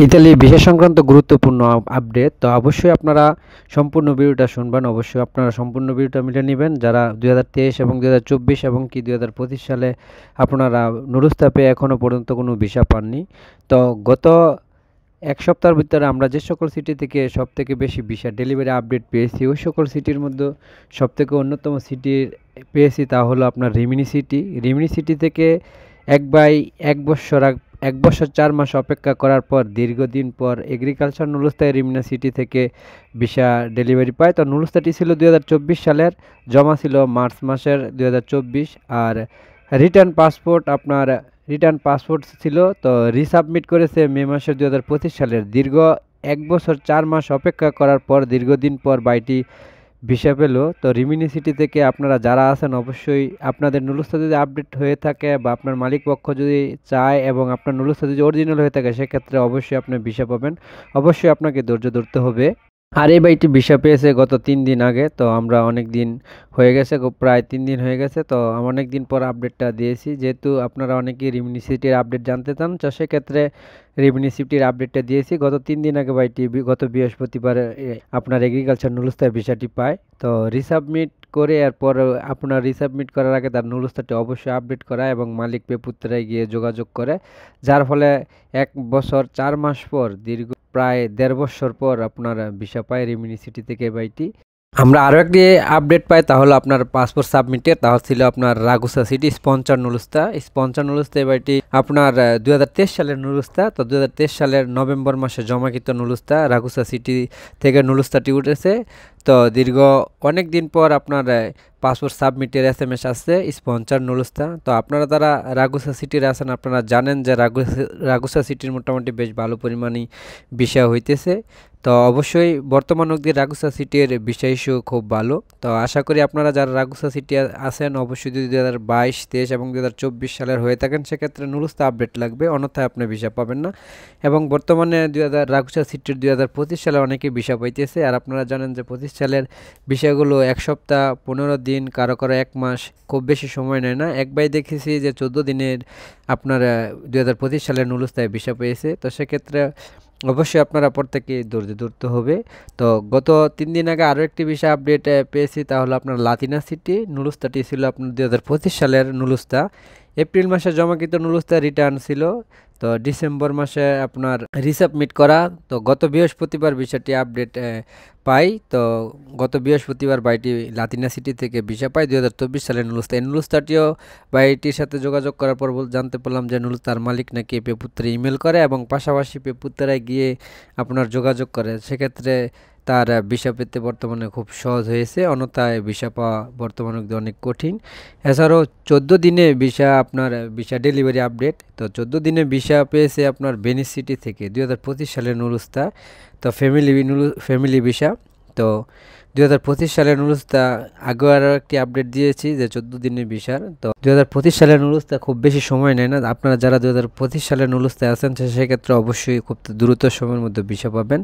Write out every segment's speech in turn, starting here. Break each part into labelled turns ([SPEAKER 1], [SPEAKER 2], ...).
[SPEAKER 1] Italy visa সংক্রান্ত গুরুত্বপূর্ণ update. তো অবশ্যই আপনারা সম্পূর্ণ ভিডিওটা শুনবেন। অবশ্যই আপনারা সম্পূর্ণ ভিডিওটা মিলে নেবেন যারা 2023 এবং 2024 এবং কি 2025 সালে আপনারা নুরুস্তা পেয়ে এখনও পর্যন্ত কোনো ভিসা পাননি। তো গত এক সপ্তাহের ভিতরে আমরা যে সকল সিটি থেকে সব থেকে বেশি ভিসা ডেলিভারি আপডেট পেয়েছি, ওই সকল সিটির মধ্যে সব থেকে অন্যতম সিটির পেয়েছি তা হলো আপনার রিমিনি সিটি। রিমিনি সিটি থেকে এক বছর 4 মাস অপেক্ষা করার পর দীর্ঘদিন পর এগ্রিকালচার নুরুস্তায় রিমিনি সিটি থেকে ভিসা ডেলিভারি পায়। তো নুরুস্তাটি ছিল 2024 সালের, জমা ছিল মার্চ মাসের 2024। আর রিটার্ন পাসপোর্ট ছিল, তো রিসাবমিট করেছে মে মাসের 2025 সালের। দীর্ঘ 1 বছর 4 মাস অপেক্ষা করার পর দীর্ঘদিন পর বাইটি ভিসা পেল। তো রিমিনি সিটি থেকে আপনারা যারা আছেন অবশ্যই আপনাদের নুরুস্তা যদি আপডেট হয়ে থাকে বা আপনার মালিক পক্ষ যদি চায় এবং আপনার নুরুস্তা যদি অরিজিনাল হয়ে থাকে সেক্ষেত্রে অবশ্যই আপনি ভিসা পাবেন। অবশ্যই আপনাকে ধৈর্য ধরতে হবে। আর এই বাইকটি ভিসা পেয়েছে গত 3 দিন আগে। তো আমরা অনেক দিন হয়ে গেছে, প্রায় 3 দিন হয়ে গেছে। তো অনেক দিন পর আপডেটটা দিয়েছি, যেহেতু আপনারা অনেকেই রিমিনি সিটির আপডেট জানতে চান, তো সেক্ষেত্রে রিমিনি সিটির আপডেটটা দিয়েছি। গত 3 দিন আগে বাইকটি গত বৃহস্পতিবার আপনার এগ্রিকালচার নুরুস্তায় ভিসাটি পায়। তো রিসাবমিট করে এরপর আপনার রিসাবমিট করার আগে তার নুরুস্তাটি অবশ্যই আপডেট করা এবং মালিক পেপুত্রায় গিয়ে যোগাযোগ করে, যার ফলে 1 বছর 4 মাস পর দীর্ঘ প্রায় 1.5 বছর পর আপনার ভিসা পায় রিমিনি সিটি থেকে বাইটি। আমরা আরও একটি আপডেট পাই, তা হলো আপনার পাসপোর্ট সাবমিটের। তা ছিল আপনার রাগুসা সিটি স্পন্সর নুরুস্তা এবারটি আপনার 2023 সালের নুরুস্তা। তো 2023 সালের নভেম্বর মাসে জমাকৃত নুরুস্তা রাগুসা সিটি থেকে নুরুস্তাটি উঠেছে। তো দীর্ঘ অনেক দিন পর আপনার পাসপোর্ট সাবমিটের SMS আসছে স্পন্সর নুরুস্তা। তো আপনারা যারা রাগুসা সিটির আছেন আপনারা জানেন যে রাগুসা সিটির মোটামুটি বেশ ভালো পরিমাণই ভিসা হইতেছে। তো অবশ্যই বর্তমান অবধি রাগুসা সিটির ভিসা ইস্যু খুব ভালো। তো আশা করি আপনারা যারা রাগুসা সিটি আছেন অবশ্যই যদি 2022, 23 এবং 2024 সালের হয়ে থাকেন সেক্ষেত্রে নুরুস্তা আপডেট লাগবে, অন্যথায় আপনি ভিসা পাবেন না। এবং বর্তমানে রাগুসা সিটির 2025 সালে অনেকেই ভিসা পাইতেছে। আর আপনারা জানেন যে 25 সালের ভিসাগুলো 1 সপ্তাহ 15 দিন, কারো 1 মাস, খুব বেশি সময় নেয় না। একবার দেখেছি যে 14 দিনের আপনার 2025 সালের নুরুস্তায় ভিসা পেয়েছে। তো সেক্ষেত্রে অবশ্যই আপনারা প্রত্যেকে ধৈর্য ধরতে হবে। তো গত 3 দিন আগে আরও একটি ভিসা আপডেট পেয়েছি, তা হলো আপনার লাতিনা সিটি। নুরুস্তাটি ছিল আপনার 2025 সালের নুরুস্তা। এপ্রিল মাসে জমাকৃত নুরুস্তা রিটার্ন ছিল, তো ডিসেম্বর মাসে আপনার রিসাবমিট করা। তো গত বৃহস্পতিবার ভিসাটি আপডেট পাই। তো গত বৃহস্পতিবার বাইটি লাতিনা সিটি থেকে ভিসা পাই 2024 সালের নুরুস্তা। এই নুরুস্তাটিও বাইটির সাথে যোগাযোগ করার পর জানতে পারলাম যে নুরুস্তার মালিক নাকি পেপুত্রে ইমেল করে এবং পাশাপাশি পেপুত্রায় গিয়ে আপনার যোগাযোগ করে, সেক্ষেত্রে তার ভিসা পেতে বর্তমানে খুব সহজ হয়েছে, অন্যথায় ভিসা পাওয়া বর্তমানে অনেক কঠিন। এছাড়াও 14 দিনে ভিসা ডেলিভারি আপডেট। তো 14 দিনে ভিসা পেয়েছে আপনার ভেনিস সিটি থেকে 2025 সালের নুরুস্তা। তো ফ্যামিলি ভিসা। তো 2025 সালের নুরুস্তা আগেও আরও একটি আপডেট দিয়েছি যে 14 দিনের ভিসার। তো 2025 সালের নুরুস্তা খুব বেশি সময় নেয় না। আপনারা যারা 2025 সালের নুরুস্তায় আছেন সেক্ষেত্রে অবশ্যই খুব দ্রুত সময়ের মধ্যে ভিসা পাবেন।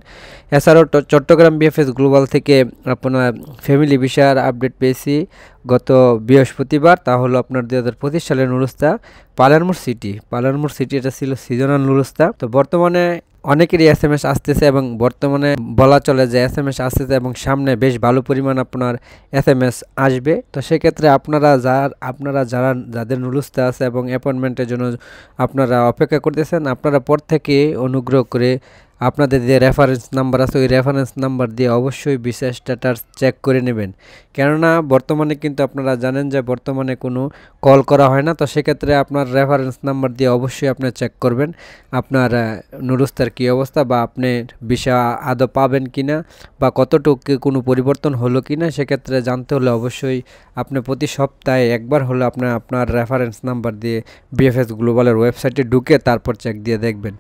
[SPEAKER 1] এছাড়াও চট্টগ্রাম বিএফএস গ্লোবাল থেকে আপনার ফ্যামিলি ভিসার আপডেট পেয়েছি গত বৃহস্পতিবার। তা হলো আপনার 2025 সালের নুরুস্তা পালারমোর সিটি। এটা ছিল সিজনাল নুরুস্তা। তো বর্তমানে অনেকেরই SMS আসতেছে এবং বর্তমানে বলা চলে যে SMS আসতেছে এবং সামনে বেশ ভালো পরিমাণ আপনার SMS আসবে। তো সেক্ষেত্রে যাদের নুরুস্তা আছে এবং অ্যাপয়েন্টমেন্টের জন্য আপনারা অপেক্ষা করতেছেন, আপনারা পর থেকে অনুগ্রহ করে আপনাদের যে রেফারেন্স নাম্বার আছে ওই রেফারেন্স নাম্বার দিয়ে অবশ্যই ভিসা স্ট্যাটাস চেক করে নেবেন। কেননা বর্তমানে কিন্তু আপনারা জানেন যে বর্তমানে কোনো কল করা হয় না। তো সেক্ষেত্রে আপনার রেফারেন্স নাম্বার দিয়ে অবশ্যই আপনি চেক করবেন আপনার নুরুস্তার কী অবস্থা, বা আপনি ভিসা আদৌ পাবেন কিনা, বা কতটুকু কোনো পরিবর্তন হলো কিনা। সেক্ষেত্রে জানতে হলে অবশ্যই আপনি প্রতি সপ্তাহে একবার হলে আপনার রেফারেন্স নাম্বার দিয়ে বিএফএস গ্লোবালের ওয়েবসাইটে ঢুকে তারপর চেক দিয়ে দেখবেন।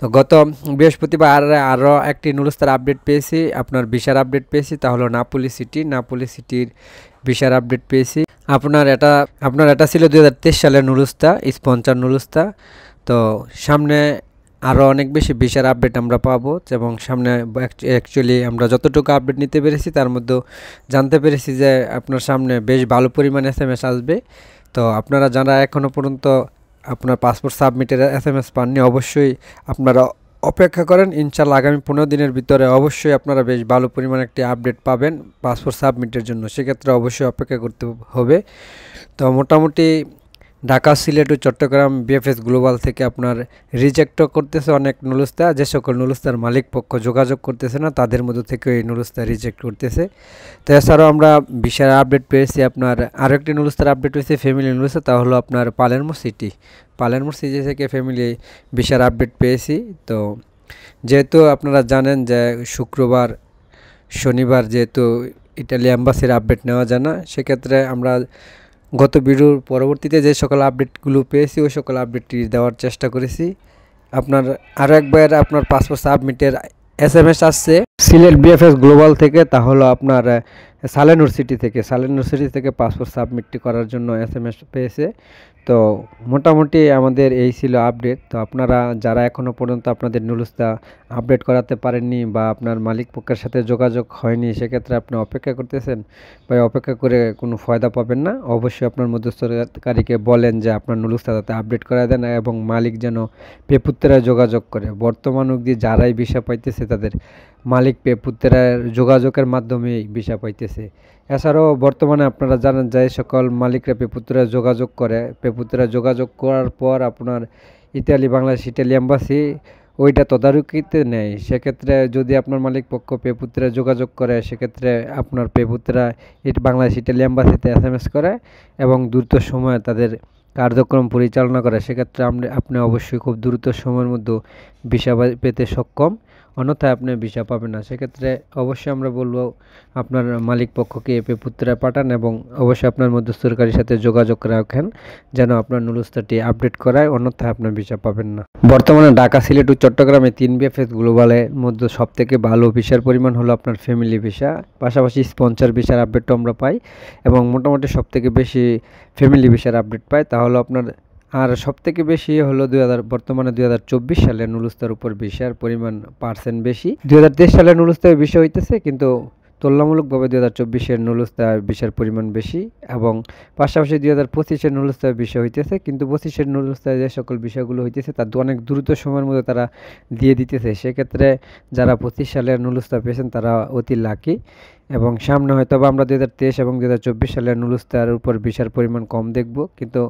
[SPEAKER 1] তো গত বৃহস্পতিবার আরও একটি নুরুস্তার আপডেট পেয়েছি, আপনার ভিসার আপডেট পেয়েছি, তা হলো নাপোলি সিটির ভিসার আপডেট পেয়েছি। আপনার এটা ছিল 2023 সালের নুরুস্তা স্পন্সর নুরুস্তা। তো সামনে আরও অনেক বেশি ভিসার আপডেট আমরা পাবো এবং সামনে অ্যাকচুয়ালি আমরা যতটুকু আপডেট নিতে পেরেছি তার মধ্যেও জানতে পেরেছি যে আপনার সামনে বেশ ভালো পরিমাণ SMS আসবে। তো আপনারা যারা এখনও পর্যন্ত আপনার পাসপোর্ট সাবমিটের SMS পাননি অবশ্যই আপনারা অপেক্ষা করেন, ইনশাল্লাহ আগামী 15 দিনের ভিতরে অবশ্যই আপনারা বেশ ভালো পরিমাণ একটি আপডেট পাবেন পাসপোর্ট সাবমিটের জন্য। সেক্ষেত্রে অবশ্যই অপেক্ষা করতে হবে। তো মোটামুটি ঢাকা, সিলেট ও চট্টগ্রাম বিএফএস গ্লোবাল থেকে আপনার রিজেক্টও করতেছে অনেক নুলুস্তা। যে সকল নুলুস্তার মালিক পক্ষ যোগাযোগ করতেছে না তাদের মধ্য থেকে এই নুলুস্তা রিজেক্ট করতেছে। তো এছাড়াও আমরা ভিসার আপডেট পেয়েছি। আপনার আরও একটি নুলুস্তার আপডেট হয়েছে ফ্যামিলি নুলুস্তা, তা হলো আপনার পালেরমো সিটি থেকে ফ্যামিলি ভিসার আপডেট পেয়েছি। তো যেহেতু আপনারা জানেন যে শুক্রবার শনিবার যেহেতু ইটালি অ্যাম্বাসির আপডেট নেওয়া যায় না, সেক্ষেত্রে আমরা গত ভিডিওর পরবর্তীতে যে সকল আপডেটগুলো পেয়েছি ওই সকল আপডেটটি দেওয়ার চেষ্টা করেছি। আপনার আরও একবার আপনার পাসপোর্ট সাবমিটের SMS আসছে সিলেট বিএফএস গ্লোবাল থেকে, তা হলো আপনার সালেনুর সিটি থেকে পাসপোর্ট সাবমিটটি করার জন্য SMS পেয়েছে। তো মোটামুটি আমাদের এই ছিল আপডেট। তো আপনারা যারা এখনও পর্যন্ত আপনাদের নুলুস্তা আপডেট করাতে পারেননি বা আপনার মালিক পক্ষের সাথে যোগাযোগ হয়নি, সেক্ষেত্রে আপনি অপেক্ষা করতেছেন বা অপেক্ষা করে কোনো ফায়দা পাবেন না। অবশ্যই আপনার মধ্যস্থকারীকে বলেন যে আপনার নুলুস্তা যাতে আপডেট করা দেন এবং মালিক যেন পেপুত্তরায় যোগাযোগ করে। বর্তমান অবধি যারাই ভিসা পাইতেছে তাদের মালিক পেপুত্তরার যোগাযোগের মাধ্যমেই ভিসা পাইতেছে। এছাড়াও বর্তমানে আপনারা জানেন যে সকল মালিকরা পেপুত্তরায় যোগাযোগ করে, পেপুত্তরায় যোগাযোগ করার পর আপনার বাংলাদেশ ইটালি অ্যাম্বাসি ওইটা তদারকিতে নেয়। সেক্ষেত্রে যদি আপনার মালিক পক্ষ পেপুত্তরায় যোগাযোগ করে, সেক্ষেত্রে আপনার পেপুত্তরা বাংলাদেশ ইটালি অ্যাম্বাসিতে SMS করে এবং দ্রুত সময়ে তাদের কার্যক্রম পরিচালনা করে। সেক্ষেত্রে আপনি অবশ্যই খুব দ্রুত সময়ের মধ্যে ভিসা পেতে সক্ষম, অন্যথায় আপনি ভিসা পাবেন না। সেক্ষেত্রে অবশ্যই আমরা বলবো আপনার মালিক পক্ষকে পেপুত্তরায় পাঠান এবং অবশ্যই আপনার মধ্যস্থকারীর সাথে যোগাযোগ রাখেন যেন আপনার নুলুস্তাটি আপডেট করায়, অন্যথায় আপনার ভিসা পাবেন না। বর্তমানে ঢাকা, সিলেট ও চট্টগ্রামে 3 বিএফএস গ্লোবালের মধ্যে সবথেকে ভালো ভিসার পরিমাণ হলো আপনার ফ্যামিলি ভিসা, পাশাপাশি স্পন্সর ভিসার আপডেটও আমরা পাই এবং মোটামুটি সবথেকে বেশি ফ্যামিলি ভিসার আপডেট পাই। তাহলে আপনার আর সবথেকে বেশি হলো বর্তমানে 2024 সালে নুলুস্তার উপর ভিসার পরিমাণ % বেশি। 2023 সালে নুলুস্তায় ভিসা হইতেছে, কিন্তু তুলনামূলকভাবে 2024-এর নুলুস্তায় ভিসার পরিমাণ বেশি এবং পাশাপাশি 2025-এর নুলুস্তায় ভিসা হইতেছে, কিন্তু 25-এর নুলুস্তায় যে সকল বিষয়গুলো হইতেছে তা অনেক দ্রুত সময়ের মধ্যে তারা দিয়ে দিতেছে। সেক্ষেত্রে যারা 25 সালের নুলুস্তা পেয়েছেন তারা অতি লাকি এবং সামনে হয়তো বা আমরা 2023 এবং 2024 সালের নুলুস্তার উপর ভিসার পরিমাণ কম দেখব, কিন্তু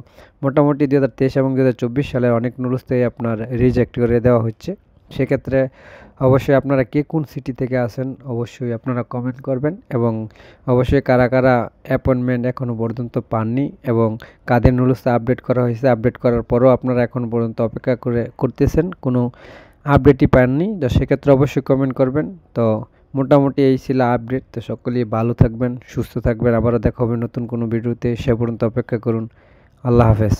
[SPEAKER 1] মোটামুটি 2023 এবং 2024 সালের অনেক নুলুস্তাই আপনার রিজেক্ট করে দেওয়া হচ্ছে। সেক্ষেত্রে অবশ্যই আপনারা কে কোন সিটি থেকে আসেন অবশ্যই আপনারা কমেন্ট করবেন এবং অবশ্যই কারা কারা অ্যাপয়েন্টমেন্ট এখনও পর্যন্ত পাননি এবং কাদের নুলুস্তা আপডেট করা হয়েছে, আপডেট করার পরও আপনারা এখনও পর্যন্ত অপেক্ষা করতেছেন, কোনো আপডেটই পাননি, তো সেক্ষেত্রে অবশ্যই কমেন্ট করবেন। তো মোটামুটি এই ছিল আপডেট। তো সকলেই ভালো থাকবেন, সুস্থ থাকবেন, আবারও দেখা হবে নতুন কোনো ভিডিওতে। সে পর্যন্ত অপেক্ষা করুন। আল্লাহ হাফেজ।